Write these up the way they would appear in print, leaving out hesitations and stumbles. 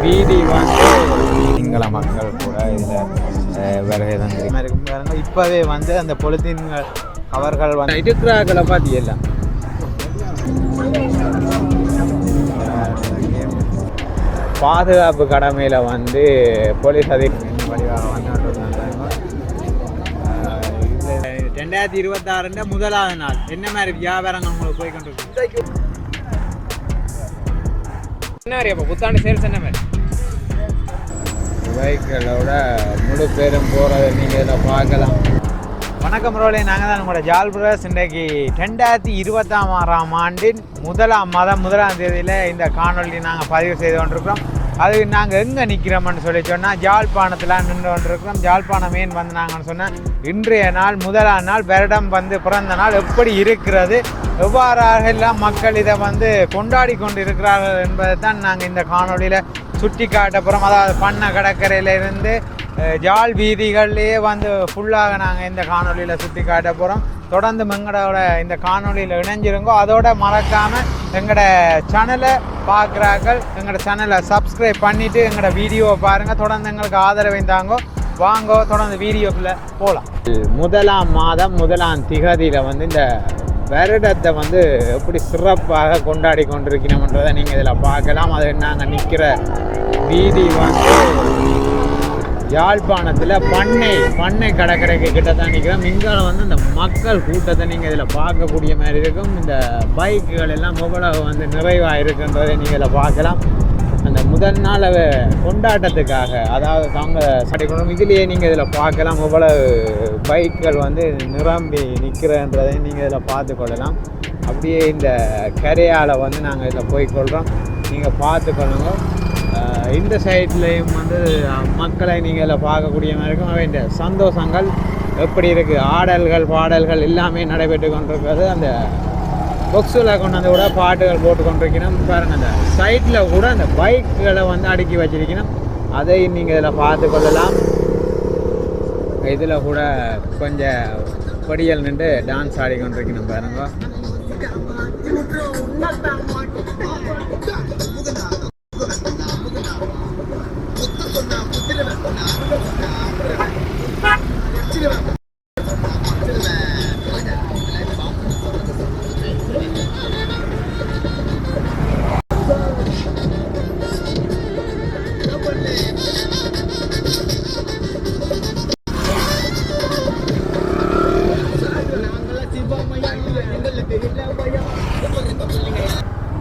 வீதி வந்து சிங்கள மக்கள் கூட இதில் வருகை தந்திருக்காங்க. இப்போவே வந்து அந்த பொலித்தீன்கள் அவர்கள் வந்து இருக்கிறார்களை பார்த்து எல்லாம் பாதுகாப்பு கடமையில் வந்து போலீஸ் அதிகாரி வழியாக வந்து 2026 முதலாவது நாள் என்ன மாதிரி வியாபாரங்கள் உங்களுக்கு போய் கொண்டிருக்கு? என்ன மாதிரி அப்போ புத்தாண்டு சேல்ஸ் என்ன மாதிரி பைக்களோட முழு பேரும் போகிறத நீங்கள் இதில் பார்க்கலாம். வணக்கம் ரோலே, நாங்கள் தான் உங்களோட ஜால் பிரதர்ஸ். இன்றைக்கு 2026ஆம் ஆண்டின் முதலாம் தேதியில் இந்த காணொலி நாங்கள் பதிவு செய்து கொண்டிருக்கிறோம். அது நாங்கள் எங்கே நிற்கிறோம்னு சொல்லி சொன்னால் ஜாழ்ப்பாணத்தில் நின்று கொண்டிருக்கிறோம். ஜாழ்ப்பாணம் ஏன் வந்து நாங்கன்னு சொன்னால் இன்றைய நாள் முதலாம் நாள் வருடம் வந்து பிறந்த நாள் எப்படி இருக்கிறது, எவ்வாறாக எல்லாம் மக்கள் இதை வந்து கொண்டாடி கொண்டு இருக்கிறார்கள் என்பதை தான் நாங்கள் இந்த காணொலியில் சுட்டி காட்ட போகிறோம். அதாவது பண்ண கடற்கரையிலிருந்து ஜாழ் வீதிகள்லேயே வந்து ஃபுல்லாக நாங்கள் இந்த காணொலியில் சுட்டி காட்ட போகிறோம். தொடர்ந்து எங்களோட இந்த காணொலியில் இணைஞ்சிருங்கோ. அதோட மறக்காமல் எங்களோட சேனலை பார்க்குறாக்கள் எங்களோட சேனலை சப்ஸ்கிரைப் பண்ணிவிட்டு எங்களோட வீடியோவை பாருங்கள். தொடர்ந்து எங்களுக்கு ஆதரவை தாங்கோ. வாங்கோ, தொடர்ந்து வீடியோக்குள்ளே போகலாம். முதலாம் மாதம் முதலாம் திகதியில் வந்து இந்த வருடத்தை வந்து எப்படி சிறப்பாக கொண்டாடி கொண்டிருக்கணும்ன்றதை நீங்கள் இதில் பார்க்கலாம். அது நாங்கள் நிற்கிற வீதி வந்து யாழ்ப்பாணத்தில் பண்ணை கடற்கரைக்கு கிட்ட தான் நிற்கிறோம். இங்கே வந்து இந்த மக்கள் கூட்டத்தை நீங்கள் இதில் பார்க்கக்கூடிய மாதிரி இருக்கும். இந்த பைக்குகள் எல்லாம் எவ்வளவு வந்து நிறைவாக இருக்குன்றதை நீங்கள் இதில் பார்க்கலாம். அந்த முதல் நாள் கொண்டாட்டத்துக்காக, அதாவது தாங்க சடைக்கணும், இதுலேயே நீங்கள் இதில் பார்க்கலாம் எவ்வளவு பைக்குகள் வந்து நிரம்பி நிற்கிறன்றதை நீங்கள் இதில் பார்த்து கொள்ளலாம். அப்படியே இந்த கரையால் வந்து நாங்கள் இதில் போய்கொள்கிறோம், நீங்கள் பார்த்துக்கொள்ளுங்க. இந்த சைட்லேயும் வந்து மக்களை நீங்கள் இதில் பார்க்கக்கூடிய மாதிரி இருக்கும். அவை இந்த சந்தோஷங்கள் எப்படி இருக்குது, ஆடல்கள் பாடல்கள் எல்லாமே நடைபெற்று கொண்டிருக்கிறது. அந்த பொக்ஸில் கொண்டு வந்து கூட பாட்டுகள் போட்டு கொண்டிருக்கணும். பாருங்கள், அந்த சைட்டில் கூட அந்த பைக்குகளை வந்து அடுக்கி வச்சிருக்கணும். அதை நீங்கள் இதில் பார்த்து கொள்ளலாம். இதில் கூட கொஞ்சம் படியல் நின்று டான்ஸ் ஆடி கொண்டிருக்கணும். பாருங்க,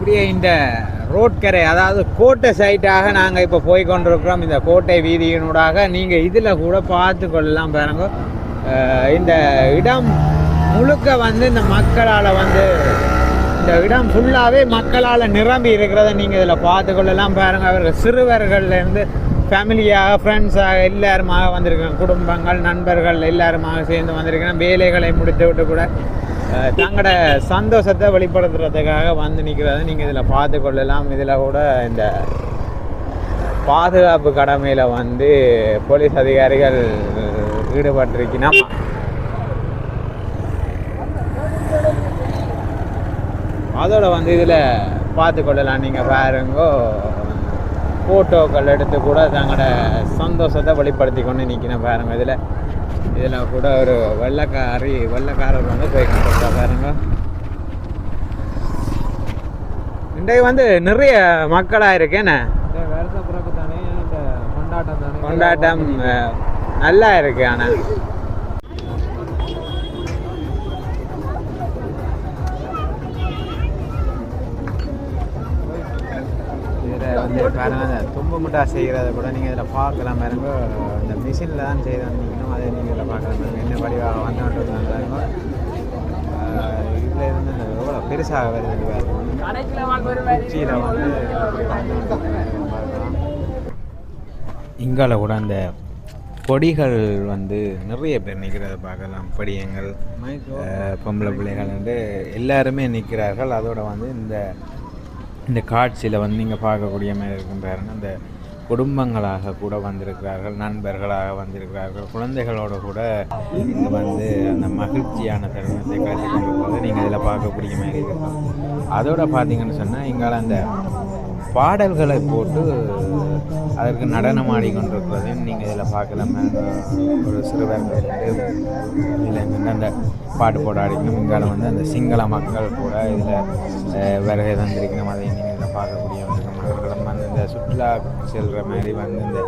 இப்படியே இந்த ரோட்கரை, அதாவது கோட்டை சைட்டாக நாங்கள் இப்போ போய் கொண்டிருக்கிறோம். இந்த கோட்டை வீதியினூடாக நீங்கள் இதில் கூட பார்த்து கொள்ளலாம். பாருங்க, இந்த இடம் முழுக்க வந்து இந்த மக்களால் வந்து இந்த இடம் ஃபுல்லாகவே மக்களால் நிரம்பி இருக்கிறத நீங்கள் இதில் பார்த்து கொள்ளலாம். பாருங்கள், அவர்கள் சிறுவர்கள்லேருந்து ஃபேமிலியாக ஃப்ரெண்ட்ஸாக எல்லாருமாக வந்திருக்காங்க. குடும்பங்கள் நண்பர்கள் எல்லாருமாக சேர்ந்து வந்திருக்காங்க. வேலைகளை முடித்து விட்டு கூட தங்களோட சந்தோஷத்தை வெளிப்படுத்துறதுக்காக வந்து நிற்கிறத நீங்கள் இதில் பார்த்து கொள்ளலாம். இதில் கூட இந்த பாதுகாப்பு கடமையில் வந்து போலீஸ் அதிகாரிகள் ஈடுபட்டிருக்கணும். அதோட வந்து இதில் பார்த்து கொள்ளலாம். நீங்கள் பாருங்கோ, ஃபோட்டோக்கள் எடுத்து கூட தங்களோட சந்தோஷத்தை வெளிப்படுத்தி கொண்டு நிற்கணும். பாருங்கள், இதில் கூட ஒரு வெள்ளைக்காரர் வந்து போய் கொண்டு பாருங்க. இன்றைக்கு வந்து நிறைய மக்களாக இருக்கேன்னு வருஷ பிறப்பு தானே, இந்த கொண்டாட்டம் நல்லா இருக்கு. ஆனால் இதில் வந்து பாருங்க, அந்த தும்பு முட்டா செய்கிறத கூட நீங்கள் இதில் பார்க்கலாம். பாருங்க, இந்த மிஷினில் தான் செய்து வந்தீங்கன்னா அதை நீங்கள் இதில் பார்க்கலாம். என்ன வடிவாக வந்துட்டு இருந்தாங்க. இதில் இருந்து எவ்வளோ பெருசாக வருது பாருங்க. உச்சியில் வந்து இங்கால கூட அந்த பொடிகள் வந்து நிறைய பேர் நிற்கிறத பார்க்கலாம். படியங்கள், பொம்பளை பிள்ளைகள் வந்து எல்லாருமே நிற்கிறார்கள். அதோட வந்து இந்த காட்சியில் வந்து நீங்கள் பார்க்கக்கூடிய மாதிரி இருக்கும். பாருங்க, அந்த குடும்பங்களாக கூட வந்திருக்கிறார்கள், நண்பர்களாக வந்திருக்கிறார்கள், குழந்தைகளோடு கூட இங்கே வந்து அந்த மகிழ்ச்சியான தருணத்தை காட்சி கொண்டிருப்பதை நீங்கள் இதில் பார்க்கக்கூடிய மாதிரி இருக்கும். அதோட பார்த்தீங்கன்னு சொன்னால் இங்கால அந்த பாடல்களை போட்டு அதற்கு நடனம் ஆடிக்கொண்டிருக்கிறதையும் நீங்கள் இதில் பார்க்கலாம். ஒரு சிறுவர்கள் இதில் அந்த பாட்டு போட ஆடிக்கணும். இங்கால வந்து அந்த சிங்கள மக்கள் கூட இதில் வருகை தந்திருக்கணும். அதை நீங்கள் இதில் பார்க்கக்கூடிய அவர்களும் வந்து இந்த சுற்றுலா செல்கிற மாதிரி வந்து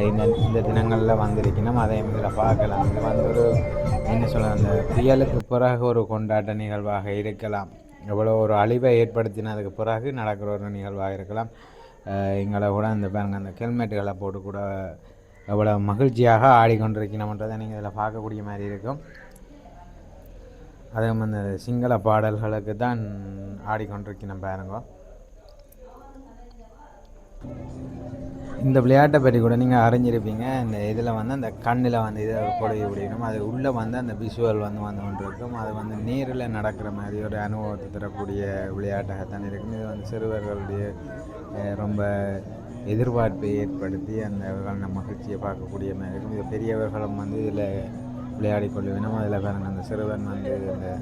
இந்த தினங்களில் வந்திருக்கணும். அதையும் இதில் பார்க்கலாம். இது வந்து ஒரு என்ன சொல்ல, அந்த புயலுக்கு பிறகு ஒரு கொண்டாட்ட நிகழ்வாக இருக்கலாம். எவ்வளோ ஒரு அழிவை ஏற்படுத்தினதுக்கு பிறகு நடக்கிற ஒரு நிகழ்வாக இருக்கலாம். எங்களை கூட அந்த பாருங்க அந்த ஹெல்மெட்டுகளை போட்டு கூட எவ்வளோ மகிழ்ச்சியாக ஆடிக்கொண்டிருக்கணும்ன்றதை நீங்கள் இதில் பார்க்கக்கூடிய மாதிரி இருக்கும். அதே மாதிரி அந்த சிங்கள பாடல்களுக்கு தான் ஆடிக்கொண்டிருக்கணும் பாருங்க. இந்த விளையாட்டை பற்றி கூட நீங்கள் அறிஞ்சிருப்பீங்க. இந்த இதில் வந்து அந்த கண்ணில் வந்து இதை பொழுது விடணும். அது உள்ளே வந்து அந்த விஷுவல் வந்து கொண்டு இருக்கும். அது வந்து நேரில் நடக்கிற மாதிரி ஒரு அனுபவத்தை தரக்கூடிய விளையாட்டாகத்தான் இருக்கும். இது வந்து சிறுவர்களுடைய ரொம்ப எதிர்பார்ப்பை ஏற்படுத்தி அந்த மகிழ்ச்சியை பார்க்கக்கூடிய மாதிரி இருக்கும். இது பெரியவர்களும் வந்து இதில் விளையாடி கொள்ள வேணும். அதில் பாருங்கள் அந்த சிறுவன் வந்து இந்த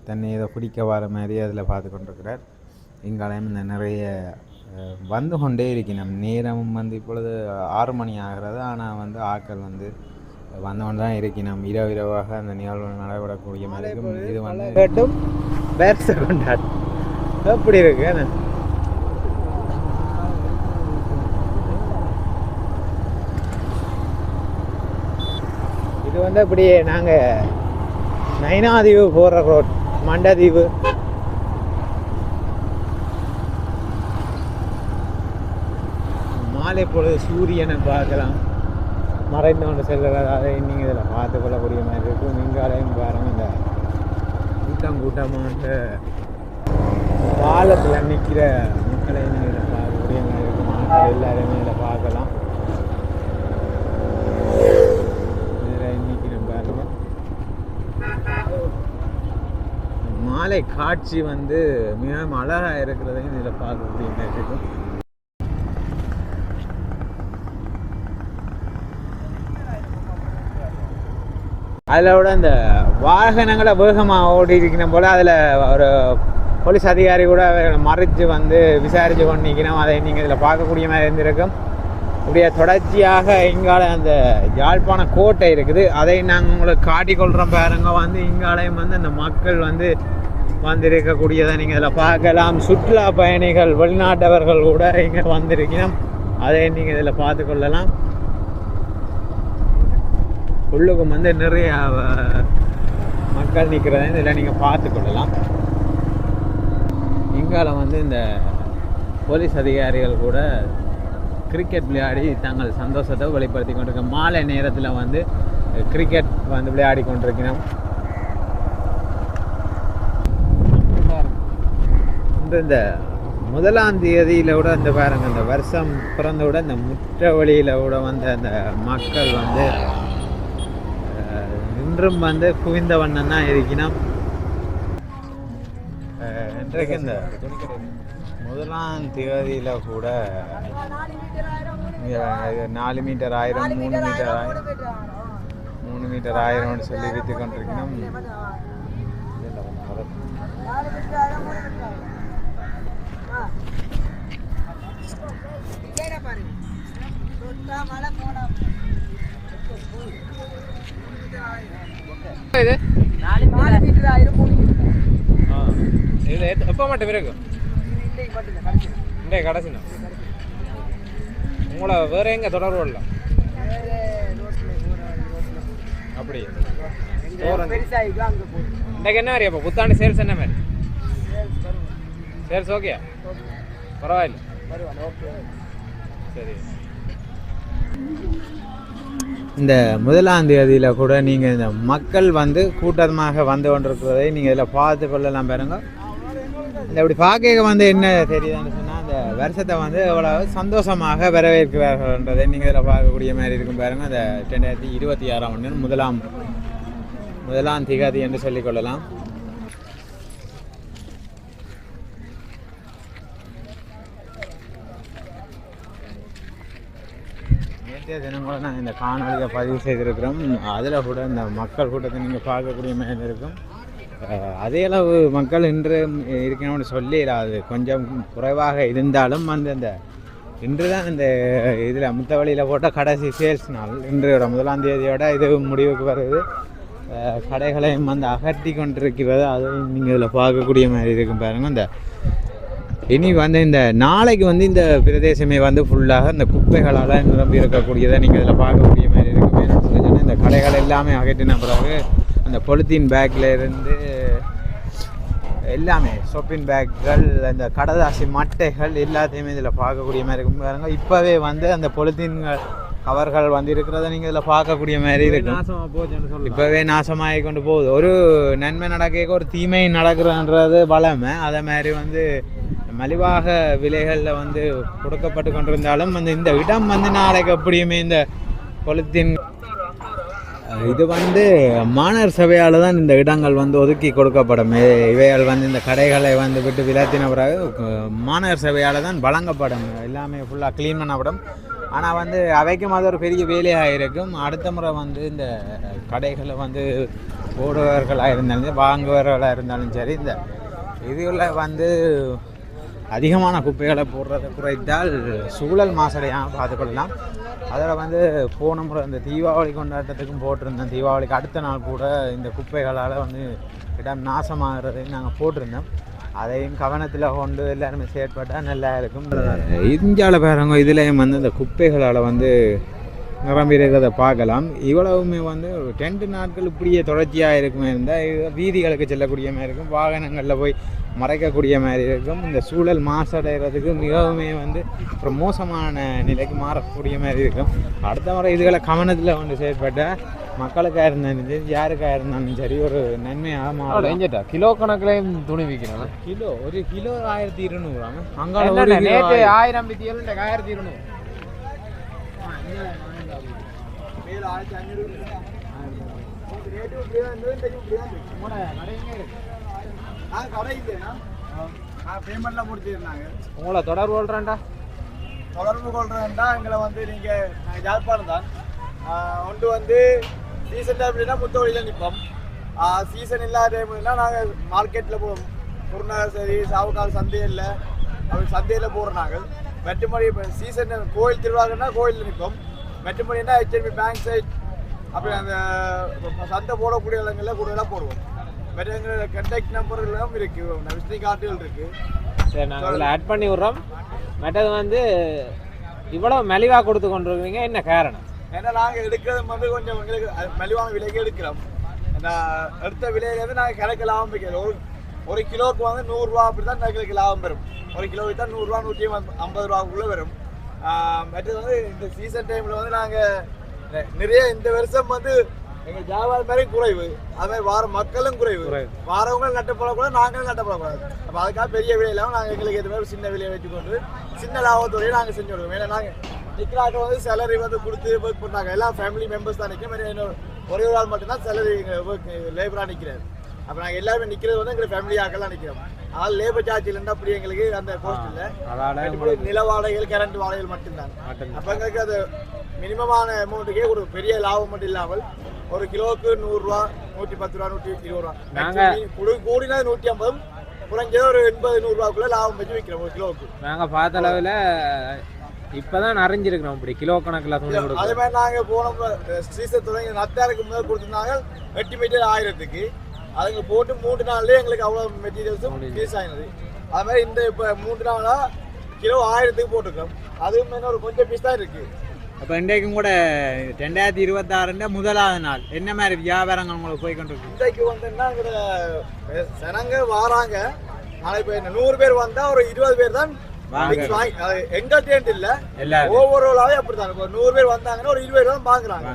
தண்ணி இதை குடிக்க வர மாதிரி அதில் பார்த்து கொண்டிருக்கிறார். இங்காலையும் இந்த நிறைய வந்து கொண்டே இருக்கணும். நேரம் வந்து இப்பொழுது 6 மணி ஆகிறது. ஆனால் வந்து ஆட்கள் வந்து வந்து கொண்டு தான் இருக்கணும். இரவாக அந்த நிகழ்வு நடைபெறக்கூடிய மாதிரி இருக்கும். இது வந்து கேட்டும் பேர்ஸை கொண்டாட்டம் எப்படி இருக்கு. இது வந்து அப்படியே நாங்கள் நைனாதீவு போகிற ரோட், மண்டதீவு மாலை பொழுது சூரியனை பார்க்கலாம். மறைந்து கொண்டு செல்கிறது. அதை நீங்கள் இதில் பார்த்து கொள்ளக்கூடிய மாதிரி இருக்கும். இங்காலையும் பாருங்கள் இந்த கூட்டமாக பாலத்தில் நிற்கிற மக்களை நீங்கள் இதில் பார்க்கக்கூடிய மாதிரி இருக்கும். மக்கள் எல்லாருமே இதில் பார்க்கலாம். இதில் நிற்கிற பாருங்கள் மாலை காட்சி வந்து மிகவும் அழகாக இருக்கிறதையும் இதில் பார்க்கக்கூடிய மாதிரி இருக்கும். அதில் விட இந்த வாகனங்களை வேகமாக ஓடி இருக்கணும் போல் அதில் ஒரு போலீஸ் அதிகாரி கூட மறைச்சு வந்து விசாரித்து கொண்டு நிற்கணும். அதை நீங்கள் இதில் பார்க்கக்கூடிய மாதிரி இருந்திருக்கும். இப்படியே தொடர்ச்சியாக இங்கால அந்த யாழ்ப்பாண கோட்டை இருக்குது. அதை நாங்கள் உங்களுக்கு காட்டிக்கொள்கிறோம் பாருங்க. வந்து இங்காலையும் வந்து அந்த மக்கள் வந்து வந்திருக்கக்கூடியதை நீங்கள் இதில் பார்க்கலாம். சுற்றுலா பயணிகள் வெளிநாட்டவர்கள் கூட இங்கே வந்திருக்கணும். அதை நீங்கள் இதில் பார்த்து கொள்ளலாம். உள்ளுக்கும் வந்து நிறைய மக்கள் நிற்கிறத இதில் நீங்கள் பார்த்து கொள்ளலாம். இங்கால வந்து இந்த போலீஸ் அதிகாரிகள் கூட கிரிக்கெட் விளையாடி தங்கள் சந்தோஷத்தை வெளிப்படுத்தி கொண்டிருக்க. மாலை நேரத்தில் வந்து கிரிக்கெட் வந்து விளையாடி கொண்டிருக்கணும். இந்த 1ஆம் தேதியில் கூட இந்த பாருங்கள் இந்த வருஷம் பிறந்த விட இந்த முற்ற வழியில் கூட வந்து அந்த மக்கள் வந்து இன்றும் வந்து குவிந்த வண்ணம் தான் இருக்கணும். இன்றைக்கு இந்த 1ஆம் தேதியில் கூட 4 மீட்டர் 1000, 3 மீட்டர் 1000, 3 மீட்டர் 1000 சொல்லி விற்று கொண்டிருக்கணும். இது எப்போ மட்டும் இருக்கு? இன்றைய கடைசினா உங்களை வேற எங்க தொடர்பு இல்லை அப்படி? இன்றைக்கு என்ன மாதிரி அப்போ புத்தாண்டு சேல்ஸ் என்ன மாதிரி? சேல்ஸ் ஓகே, பரவாயில்ல, சரி. இந்த 1ஆம் தேதியில் கூட நீங்கள் இந்த மக்கள் வந்து கூட்டமாக வந்து கொண்டிருக்கிறதை நீங்கள் இதில் பார்த்து கொள்ளலாம் பாருங்க. இந்த இப்படி பார்க்க வந்து என்ன தெரியுதுன்னு சொன்னால் அந்த வருஷத்தை வந்து எவ்வளோ சந்தோஷமாக வரவேற்கிறார்கள்ன்றதை நீங்கள் இதில் பார்க்கக்கூடிய மாதிரி இருக்கும் பாருங்கள். அந்த 2026ஆம் ஆண்டு 1ஆம் தேதி என்று சொல்லிக்கொள்ளலாம். நேற்றைய தினம் கூட நாங்கள் இந்த காணொலியை பதிவு செய்திருக்கிறோம். அதில் கூட இந்த மக்கள் கூட்டத்தை நீங்கள் பார்க்கக்கூடிய மாதிரி இருக்கும். அதே அளவு மக்கள் இன்று இருக்கணும்னு சொல்லிடாது, கொஞ்சம் குறைவாக இருந்தாலும் வந்து இந்த இன்று தான் இந்த இதில் முத்தவழியில் போட்ட கடைசி சேல்ஸ் நாள். இன்றையோட 1ஆம் தேதியோட இது முடிவுக்கு வருது. கடைகளையும் வந்து அகற்றி கொண்டிருக்கிறது, அதையும் நீங்கள் இதில் பார்க்கக்கூடிய மாதிரி இருக்கும் பாருங்கள். இந்த இனி வந்து இந்த நாளைக்கு வந்து இந்த பிரதேசமே வந்து ஃபுல்லாக இந்த குப்பைகளால் நிரம்பி இருக்கக்கூடியதை நீங்கள் இதில் பார்க்கக்கூடிய மாதிரி இருக்கும். ஏன்னு சொல்லி இந்த கடைகள் எல்லாமே அகற்றின பிறகு அந்த பொலித்தீன் பேக்கில் இருந்து எல்லாமே ஷாப்பிங் பேக்குகள், இந்த கடதாசி மட்டைகள் எல்லாத்தையுமே இதில் பார்க்கக்கூடிய மாதிரி இருக்கும் பாருங்க. இப்போவே வந்து அந்த பொலித்தீன்கள் கவர்கள் வந்து இருக்கிறத நீங்கள் இதில் பார்க்கக்கூடிய மாதிரி இருக்கும். இப்போவே நாசமாகி கொண்டு போகுது. ஒரு நன்மை நடக்க ஒரு தீமை நடக்கிறன்றது பலமை. அதே மாதிரி வந்து மலிவாக விலைகளில் வந்து கொடுக்கப்பட்டு கொண்டிருந்தாலும் வந்து இந்த இடம் வந்து நாளைக்கு அப்படியுமே இந்த பொலித்தீன் இது வந்து மாநகர சபையால் தான் இந்த இடங்கள் வந்து ஒதுக்கி கொடுக்கப்படும். இவைகள் வந்து இந்த கடைகளை வந்து விட்டு விலத்தின பிறகு மாநகர சபையால் தான் வழங்கப்படும். எல்லாமே ஃபுல்லாக க்ளீன் பண்ணப்படும். ஆனால் வந்து அவைக்கும் அது ஒரு பெரிய வேலையாக இருக்கும். அடுத்த முறை வந்து இந்த கடைகளை வந்து போடுபவர்களாக இருந்தாலும் வாங்குபவர்களாக இருந்தாலும் சரி, இந்த இதுகளை வந்து அதிகமான குப்பைகளை போடுறதை குறைத்தால் சூழல் மாசடையாக பார்த்துக்கொள்ளலாம். அதில் வந்து போன முறை இந்த தீபாவளி கொண்டாட்டத்துக்கும் போட்டிருந்தோம். தீபாவளிக்கு அடுத்த நாள் கூட இந்த குப்பைகளால் வந்து இடம் நாசமாகிறதையும் நாங்கள் போட்டிருந்தோம். அதையும் கவனத்தில் கொண்டு எல்லாருமே செயற்பட்டால் நல்லா இருக்கும். இந்தியாவில் பாருங்க, இதுலேயும் வந்து இந்த குப்பைகளால் வந்து நிரம்பி இருக்கிறத பார்க்கலாம். இவ்வளவுமே வந்து 2 நாட்கள் இப்படியே தொடர்ச்சியாக இருக்குமே இருந்தால் வீதிகளுக்கு செல்லக்கூடிய மாதிரி இருக்கும், வாகனங்களில் போய் மறைக்கக்கூடிய மாதிரி இருக்கும். இந்த சூழல் மாசடைகிறதுக்கு மிகவுமே வந்து ஒரு மோசமான நிலைக்கு மாறக்கூடிய மாதிரி இருக்கும். அடுத்த முறை இதுகளை கவனத்தில் கொண்டு செயற்பட்டால் மக்களுக்காக இருந்தாலும் சரி, யாருக்காக இருந்தாலும் சரி, ஒரு நன்மையாக மாறும். கிலோ கணக்கிலையும் துணி விற்கணும். ஒரு கிலோ 1200. அங்கே 1000 வித்தியாலும் 1200. உங்களை தொடர்பு கொள்றேன்டா எங்களை வந்து நீங்கள் யாழ்ப்பாணம் தான் ஒன்று வந்து சீசன் டைம்னா முத்தவழியில் நிற்போம். சீசன் இல்லாத டைம்னா நாங்கள் மார்க்கெட்டில் போவோம். குருநாள் சரி, சாவுக்கால் சந்தையில் அப்படி சந்தையில் போகிறோம். நாங்கள் மெட்டுமொழி இப்போ சீசன் கோயில் திருவிழாக்குன்னா கோயிலில் நிற்போம். மெட்டுமொழின்னா HNB பேங்க் சைட் அப்படி அந்த சந்தை போடக்கூடிய இடங்களில் கூடுதலாக போடுவோம். வேறு எங்கள் கண்டக்ட் நம்பர்கள்லாம் இருக்குது, விசிட்டிங் கார்டுகள் இருக்குது. சரி, நாங்கள் அதில் ஆட் பண்ணி விட்றோம். மற்றது வந்து இவ்வளோ மலிவாக கொடுத்து கொண்டு இருக்கீங்க, என்ன காரணம்? ஏன்னா நாங்கள் எடுக்கிறது வந்து கொஞ்சம் எங்களுக்கு மலிவான விலைக்கு எடுக்கிறோம். அந்த எடுத்த விலையிலேருந்து நாங்கள் கிடைக்க லாபம் வைக்கிறோம். ஒரு கிலோவுக்கு வந்து 100 ரூபா அப்படி தான் எங்களுக்கு லாபம் வரும். ஒரு கிலோவுக்கு தான் 100 ரூபா 150 ரூபாக்குள்ளே வரும். மற்றது வந்து இந்த சீசன் டைமில் வந்து நாங்கள் நிறைய இந்த வருஷம் வந்து எங்கள் வியாபாரம் மாதிரி குறைவு, அது மாதிரி வார மக்களும் குறைவு. வாரவங்களும் நட்டப்படக்கூடாது, நாங்களும் நட்டப்படக்கூடாது. அப்போ அதுக்காக பெரிய விலை இல்லாமல் நாங்கள் எங்களுக்கு எது மாதிரி சின்ன விலையை வச்சுக்கொண்டு சின்ன லாபத்தோடையே நாங்கள் செஞ்சு விடுவோம். ஏன்னா நாங்கள் நிற்கிறாக்க வந்து சேலரி வந்து கொடுத்து ஒர்க் பண்ணாங்க. எல்லாம் ஃபேமிலி மெம்பர்ஸ் தான் நிற்கும். ஒரே ஒரு ஆள் மட்டும்தான் சேலரி ஒர்க் லேபராக நிற்கிறாரு. அப்போ நாங்கள் எல்லாருமே நிற்கிறது வந்து எங்களுக்கு ஃபேமிலி ஆக்கெல்லாம் நிற்கிறோம். அதனால் லேபர் சார்ஜ் இல்லைன்னா அப்படி எங்களுக்கு அந்த கோஸ்ட் இல்லை. நில வாடகைகள், கரண்ட் வாடகைகள் மட்டும்தான். அப்போ எங்களுக்கு அது மினிமமான அமௌண்ட்டுக்கே ஒரு பெரிய லாபம் மட்டும் இல்லாமல் ஒரு கிலோவுக்கு 100 ரூபா, 110 ரூபா, 120 ரூபா. கூடினா 150, குறைஞ்சது ஒரு 80-100 ரூபாக்குள்ள லாபம் வச்சு விற்கிறோம் ஒரு கிலோவுக்கு. நாங்கள் பார்த்த அளவில் இப்போதான் அறிஞ்சிருக்கிறோம் இப்படி கிலோ கணக்கில் துணி கொடுக்கும். அதே மாதிரி நாங்கள் போன சீசன் தொடங்கி நத்தாருக்கு முதல் கொடுத்துருந்தாங்க 8 மீட்டர் 1000க்கு. அதுங்க போட்டு 3 நாள்லேயே எங்களுக்கு அவ்வளோ மெட்டீரியல்ஸும் ஃபீஸ் ஆகினது. அது மாதிரி இந்த இப்போ 3 நாளாக கிலோ 1000க்கு போட்டுக்கிறோம். அதுவும் என்ன ஒரு கொஞ்சம் பீஸ் தான் இருக்குது. அப்போ இன்றைக்கும் கூட 2026 முதலாவது நாள் என்ன மாதிரி வியாபாரங்கள் உங்களுக்கு போய்கொண்டிருக்கு? இன்றைக்கு வந்துன்னா ஜனங்க வராங்க. நாளை இப்போ 100 பேர் வந்தால் ஒரு 20 பேர் தான் எங்கள்கிட்ட இல்லை, ஓவராலாவே அப்படித்தான். இப்போ 100 பேர் வந்தாங்கன்னா ஒரு 20 பேர் தான் வாங்குறாங்க.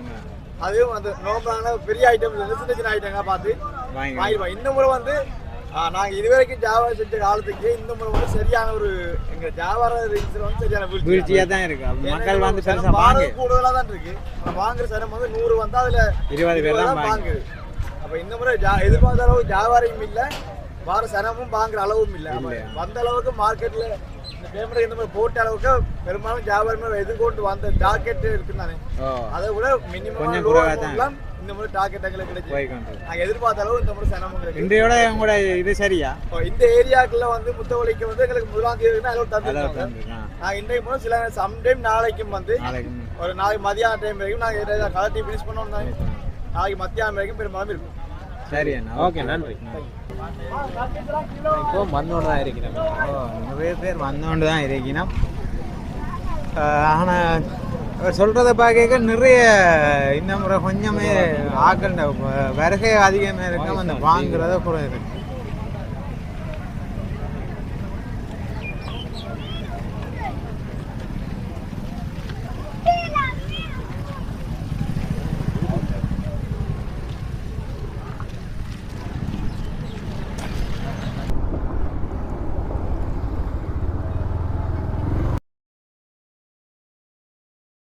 அதுவும் அந்த நோம்பலான பெரிய ஐட்டம் சின்ன சின்ன ஐட்டங்க பார்த்து வாங்கிடுவாங்க. இந்த முறை வந்து நாங்கள் இதுவரைக்கும் வியாபாரம் செஞ்ச காலத்துக்கு இந்த முறை வந்து சரியான ஒரு எங்கள் வியாபார ரீதியில் வந்து சரியான வீழ்ச்சியாக தான் இருக்கு. மக்கள் வந்து கூடுதலாக தான் இருக்கு. வாங்குற சனம் வந்து 100 வந்தால் அதில் 20 பேர் தான் வாங்குது. அப்போ இந்த முறை எதிர்பார்த்த அளவுக்கு வியாபாரியும் இல்லை, வார சனமும் வாங்குற அளவும் இல்லை. வந்த அளவுக்கு மார்க்கெட்டில் இந்த பேமெண்ட் இந்த மாதிரி போட்ட அளவுக்கு பெரும்பாலும் வியாபாரமே எதிர்கொண்டு வந்த டார்கெட் இருக்குன்னு தானே, அதை விட மினிமம் இந்த முறை டார்கெட் எங்களுக்கு கிடைச்சு போய்கொண்டு நாங்கள் எதிர்பார்த்த அளவு இந்த முறை சனம் எங்களுக்கு இன்றையோட உங்களோட இது சரியா இப்போ இந்த ஏரியாக்குள்ள வந்து முத்தவழிக்கு வந்து எங்களுக்கு முதலாம் தேதி அளவு தந்துருக்காங்க தந்துருக்கான். நாங்கள் இன்றைக்கு போனால் சில சம்டைம் நாளைக்கும் வந்து நாளைக்கு ஒரு நாளைக்கு மதியான டைம் வரைக்கும் நாங்கள் கலட்டி ஃபினிஷ் பண்ணோம் நாளைக்கு மத்தியானம் வரைக்கும் பெரும்பாலும் இருக்கும் சரி அண்ணா ஓகே நன்றி இப்போ மண்ணோடு தான் இருக்கிறேன் நிறைய பேர் வந்தோண்டு தான் இருக்கணும் ஆனால் சொல்கிறத பார்க்க நிறைய இந்த முறை கொஞ்சமே ஆக்கள் வருகை அதிகமாக இருக்கும் அந்த வாங்குறத குறை இருக்கு